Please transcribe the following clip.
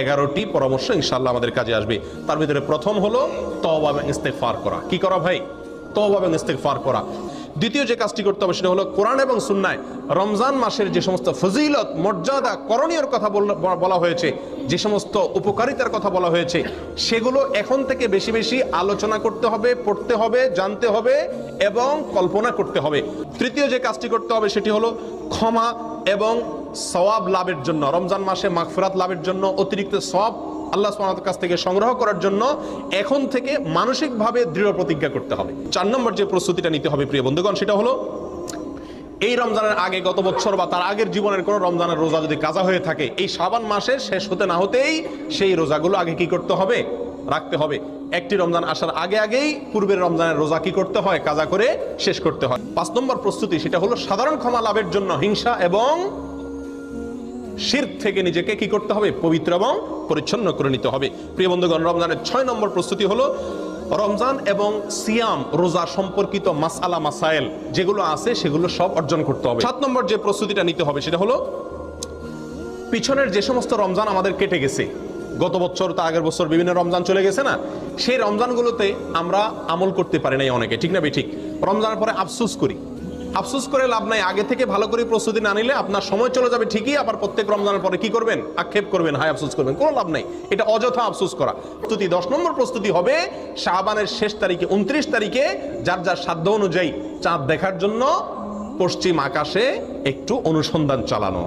11টি পরামর্শ ইনশাআল্লাহ আমাদের কাজে আসবে। তার ভিতরে প্রথম হলো তওবা এবং ইস্তেগফার করা। কি করা ভাই? তওবা এবং ইস্তেগফার করা। দ্বিতীয় যে কাজটি করতে হবে সেটা হলো কোরআন এবং সুন্নায় রমজান মাসের যে সমস্ত ফজিলত, মর্যাদা, করণীয়র কথা বলা হয়েছে, যে সমস্ত উপকারিতার কথা বলা হয়েছে, সেগুলো এখন থেকে বেশি বেশি আলোচনা করতে হবে, পড়তে হবে, জানতে হবে এবং কল্পনা করতে হবে। তৃতীয় যে কাজটি করতে হবে সেটি হলো ক্ষমা এবং সওয়াব লাভের জন্য, রমজান মাসে মাগফিরাত লাভের জন্য, অতিরিক্ত সওয়াব আল্লাহ সুবহানাহু ওয়া তাআলার কাছ থেকে সংগ্রহ করার জন্য এখন থেকে মানসিকভাবে দৃঢ় প্রতিজ্ঞা করতে হবে। 4 নম্বর যে প্রস্তুতিটা নিতে হবে প্রিয় বন্ধুগণ, সেটা হলো এই রমজানের আগে, গত বছর বা তার আগের জীবনের কোনো রমজানের রোজা যদি কাজা হয়ে থাকে, এই শাবান মাসের শেষ হতে না হতেই সেই রোজাগুলো আগে কি করতে হবে? রাখতে হবে। একটি রমজান আসার আগে আগেই পূর্বের রমজানের রোজা কি করতে হয়? কাজা করে শেষ করতে হয়। 5 নম্বর প্রস্তুতি সেটা হলো সাধারণ ক্ষমা লাভের জন্য হিংসা এবং শিরক থেকে নিজেকে কি করতে হবে? পবিত্র এবং পরিচ্ছন্ন করে নিতে হবে। প্রিয় বন্ধুগণ, রমজানের 6 নম্বর প্রস্তুতি হলো রমজান এবং সিয়াম, রোজা সম্পর্কিত মাসআলা মাসাইল যেগুলো আছে সেগুলো সব অর্জন করতে হবে। 7 নম্বর যে প্রস্তুতিটা নিতে হবে সেটা হলো পিছনের যে সমস্ত রমজান আমাদের কেটে গেছে, গত বছর, তা আগের বছর বিভিন্ন রমজান চলে গেছে না, সেই রমজানগুলোতে আমরা আমল করতে পারি নাই অনেকে, ঠিক না ঠিক? রমজানের পরে আফসোস করি। আফসোস করে লাভ নাই। আগে থেকে ভালো করে প্রস্তুতি না নিলে আপনার সময় চলে যাবে ঠিকই, আবার প্রত্যেক রমজানের পরে কি করবেন? আক্ষেপ করবেন, হায় আফসোস করবেন, কোনো লাভ নাই। এটা অযথা আফসোস করা। প্রস্তুতি 10 নম্বর প্রস্তুতি হবে শাবানের শেষ তারিখে, 29 তারিখে যার যার সাধ্য অনুযায়ী চাঁদ দেখার জন্য পশ্চিম আকাশে একটু অনুসন্ধান চালানো।